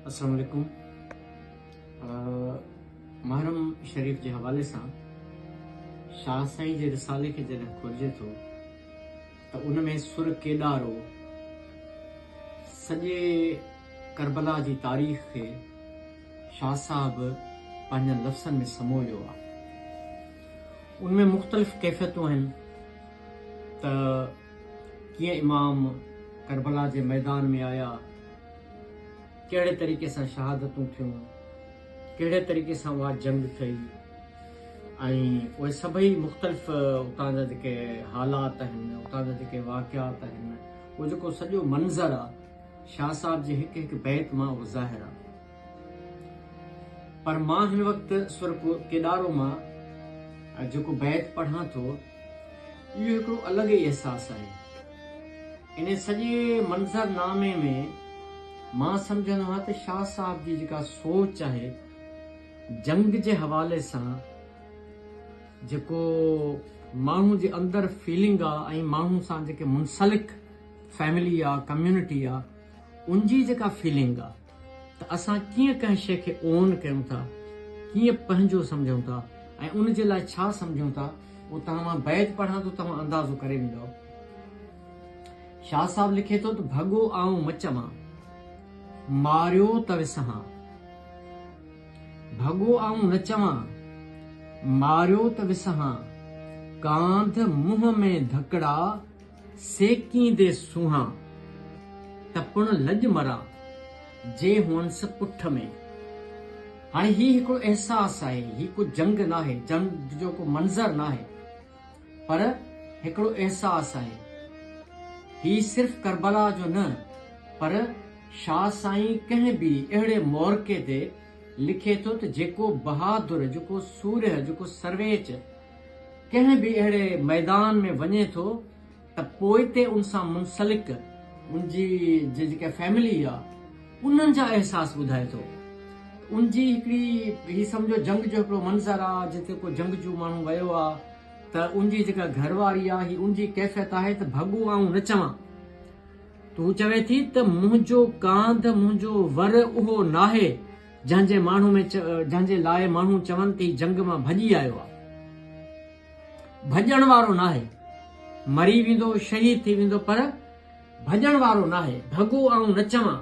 अस्सलाम वालेकुम। मुहर्रम शरीफ़ जे हवाले सां शाह साईं जे रिसाले खे जॾहिं खोजे थो त उन में सुर केॾारो सॼे करबला जी तारीख़ खे शाह साहब पंहिंजनि लफ़्ज़नि में समोयो आहे। उनमें मुख़्तलिफ़ कैफ़ियतूं आहिनि त कीअं इमाम करबला जे मैदान में आया, कहिड़े तरीक़े सां शहादतूं थियूं, कहिड़े तरीक़े सां उहा जंग थी, ऐं उहे सभई मुख़्तलिफ़ उतां जा जेके हालात आहिनि, उतां जा जेके वाक़ियात आहिनि, उहो जेको सॼो मंज़र आहे शाह साहब जे हिकु हिकु बैत मां उहो ज़ाहिर आहे। पर मां हिन वक़्तु सुर केॾारो मां जेको बैत पढ़ां थो, इहो हिकिड़ो अलॻि ई अहसासु आहे। इन सॼे मंज़रनामे में मां सम्झंदो आहियां त शाह साहब जी जेका सोच आहे जंग जे हवाले सां, जेको माण्हू जे अंदरि फीलिंग आहे ऐं माण्हू सां जेके मुंसलिक फैमिली आहे, कम्यूनिटी आहे, उनजी जेका फीलिंग आहे त असां कीअं कंहिं शइ खे ओन कयूं था, कीअं पंहिंजो सम्झूं था ऐं उन जे लाइ छा सम्झूं था, उहो तव्हां मां बैत पढ़ां थो तव्हां अंदाज़ो करे वेंदव। शाह साहब लिखे थो त भॻो आऊं मच मां मारियो त विसहां, भॻो आऊं न चवां मारियो त विसहां, कांध मुंहं में धकड़ा सेकींदे सूहां, तपुण लॼ मरां जे हुअंस पुठ में। हाणे ही हिकिड़ो अहसासु आहे, ही को जंग न आहे, जंग जो को मंज़र न आहे, पर हिकिड़ो अहसासु आहे। ही सिर्फ़ करबला जो न, पर शाह साईं कंहिं बि अहिड़े मौक़े ते लिखे थो त जेको बहादुर, जेको सूर्य, जेको सर्वेच कंहिं बि अहिड़े मैदान में वञे थो त पोइ ते उन सां मुंसलिक उनजी जेका फैमिली आहे उन्हनि जा अहसास ॿुधाए थो। उनजी हिकिड़ी ही सम्झो जंग जो हिकिड़ो मंज़र आहे, जिते को जंगजू माण्हू वियो आहे त उनजी जेका घरवारी आहे, ही उनजी कैफ़ियत आहे त भॻो आऊं न चवां। तूं चवे थी त मुंहिंजो कांध, मुंहिंजो वर उहो नाहे जंहिंजे माण्हू में जंहिंजे लाइ माण्हू चवनि थी जंग मां भॼी आयो आहे। भॼण वारो नाहे, मरी वेंदो, शहीद थी वेंदो, पर भॼण वारो नाहे। भॻो आऊं न चवां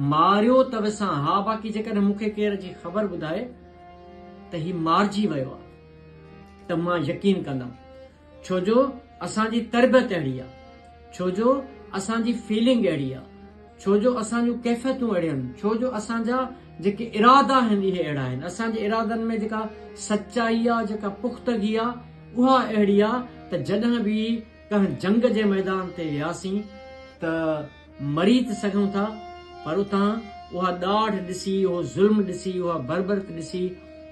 मारियो त विसां। हा, बाक़ी जेकॾहिं मूंखे केर जी ख़बर ॿुधाए त ही मारिजी वियो आहे त मां यकीन कंदमि, छो जो असांजी तरबियत अहिड़ी आहे, छो जो असांजी फीलिंग अहिड़ी आहे, छो जो असांजूं कैफ़ियतूं अहिड़ियूं आहिनि, छो जो असांजा जेके इरादा आहिनि इहे अहिड़ा आहिनि। असांजे इरादनि में जेका सचाई आहे, जेका पुख़्तगी आहे, उहा अहिड़ी आहे त जॾहिं बि कंहिं जंग जे मैदान ते वियासीं त मरी त सघूं था, पर उतां उहा ॾाढ ॾिसी, उहो ज़ुल्म ॾिसी, उहा बर्बरत ॾिसी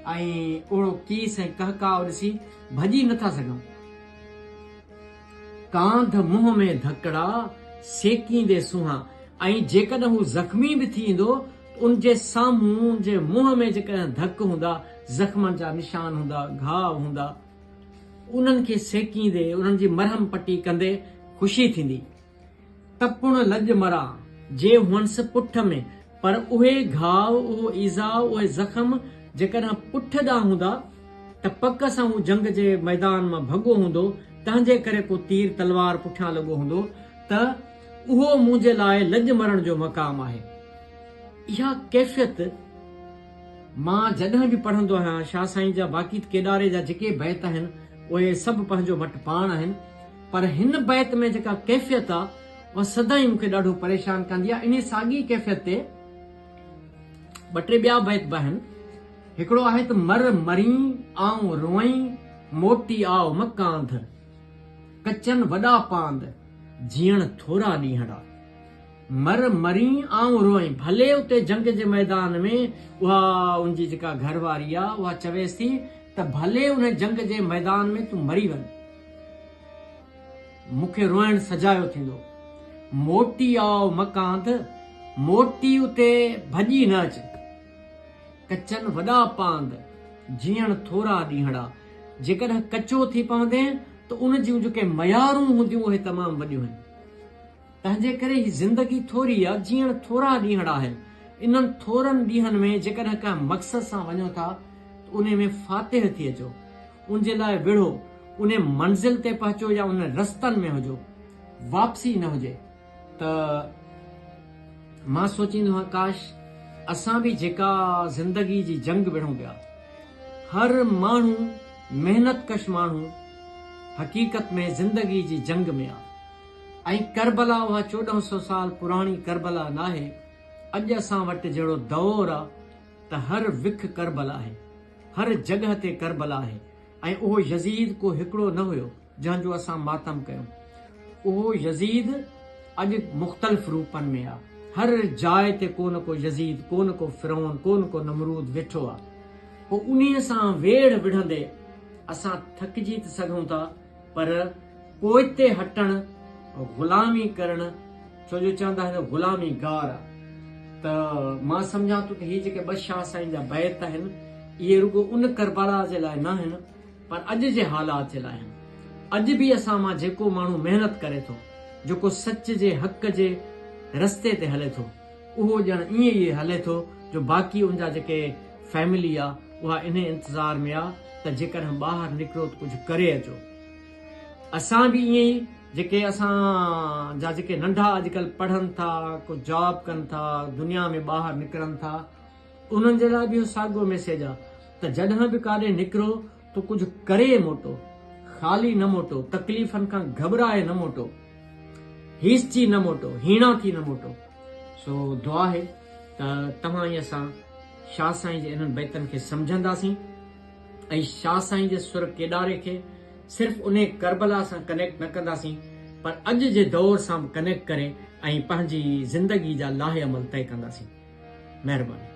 ऐं ओड़ो कीस ऐं कहकाव ॾिसी भॼी नथा सघूं। कांध मुंहं में धकड़ा सेकींदे सूहां। ऐं जेकॾहिं हू ज़ख़्मी बि थी ईंदो, उनजे साम्हूं, उनजे मुंहं में जेकॾहिं धक हूंदा, ज़ख़्मनि जा निशान हूंदा, घाव हूंदा, उन्हनि खे सेकींदे, उन्हनि जी मरहम पटी कंदे ख़ुशी थींदी। तपुण लॼ मरां जे हुअंस पुठ में। पर उहे घाव, उहो ईज़ा, उहे ज़ख़्म जेकॾहिं पुठ ॾांहुं हूंदा त पक सां हू जंग जे मैदान मां भॻो हूंदो, तंहिंजे करे को तीर तलवार पुठियां लॻो हूंदो, त उहो मुंहिंजे लाइ लॼ मरण जो मक़ाम आहे। इहा कैफ़ियत मां जॾहिं बि पढ़ंदो आहियां, शाह साईं जा बाक़ी केॾारे जा जेके बैत आहिनि उहे सभु पंहिंजो वटि पाण आहिनि, पर हिन बैत में जेका कैफ़ियत आहे उहा सदाईं मूंखे ॾाढो परेशान कंदी आहे। इन साॻी कैफ़ियत ते ॿ टे ॿिया बैत बि आहिनि। हिकिड़ो आहे त मर मरी आऊं रोई मोटी आओ मकांध, कचन वॾा पांद जीअण थोरा ॾींहड़ा। मर मरी आऊं रोई, भले उते जंग जे मैदान में उहा उनजी जेका घरवारी आहे उहा चवेसि थी त भले उन जंग जे मैदान में तूं मरी वञ, मूंखे रोइण सजायो थींदो। मोटी आओ मकांध, मोटी उते भॼी न अच। कचन वॾा पांद जीअण थोरा ॾींहड़ा। जेकॾहिं कचो थी पवंदे त उन जूं जेके मयारूं हूंदियूं उहे तमामु वॾियूं आहिनि। तंहिंजे करे ही ज़िंदगी थोरी आहे, जीअण थोरा ॾींहड़ा आहिनि। इन्हनि थोरनि ॾींहंनि में जेकॾहिं कंहिं मक़सद सां वञो था त उन में फातिह थी अचो, उनजे लाइ विढ़ो, उन मंज़िल ते पहुचो या उन रस्तनि में हुजो, वापसी न हुजे। त मां सोचींदो आहियां काश असां बि जेका ज़िंदगी जी जंग विढ़ूं पिया, हर माण्हू महिनत कश माण्हू हक़ीक़त में ज़िंदगी जी जंग में आहे। ऐं करबला उहा 1400 साल पुराणी करबला न आहे। अॼु असां वटि जहिड़ो दौर आहे त हर विख करबला आहे, हर जॻह ते करबला आहे। ऐं उहो यज़ीद को हिकिड़ो न हुयो जंहिंजो असां मातम कयूं। उहो यज़ीद अॼु मुख़्तलिफ़ रूपनि में आहे। हर जाइ ते को न को यज़ीद, को न को फिरौन, को न को नमरूद वेठो आहे। पोइ उन्हीअ सां वेड़ विढ़ंदे असां थकिजी त सघूं था, पर पोइ ते हटणु, ग़ुलामी करणु, छो जो चवंदा आहिनि ग़ुलामी गार आहे। त मां सम्झां थो कि हीअ जेके 2 शाह साईं जा बैत आहिनि, इहे रुगो उन करबला जे लाइ न आहिनि, पर अॼु जे हालात जे लाइ आहिनि। अॼु बि असां मां जेको माण्हू महिनत करे थो, जेको सच जे हक़ जे रस्ते ते हले थो, उहो ॼण ईअं ई हले थो जो बाक़ी उनजा जेके फैमिली आहे उहा इन इंतज़ार में आहे त जेकॾहिं ॿाहिरि निकिरो त कुझु करे अचो। असां बि ईअं ई जेके असां जा जेके नंढा अॼुकल्ह पढ़नि था, को जॉब कनि था, दुनिया में ॿाहिरि निकिरनि था, उन्हनि जे लाइ बि इहो साॻियो मैसेज आहे त जॾहिं बि काॾे निकिरो त कुझु करे मोटो, ख़ाली न मोटो, तकलीफ़नि खां घबराए न मोटो, हीसची न मोटो, हीणा थी न मोटो। सो दुआ आहे त तव्हां ई असां शाह साईं जे इन्हनि बैतनि खे सम्झंदासीं ऐं शाह साईं जे सुर केॾारे खे सिर्फ़ु उन करबला सां कनेक्ट न कंदासीं, पर अॼु जे दौर सां कनेक्ट करे ऐं पंहिंजी ज़िंदगी जा लाहे अमल तय कंदासीं। महिरबानी।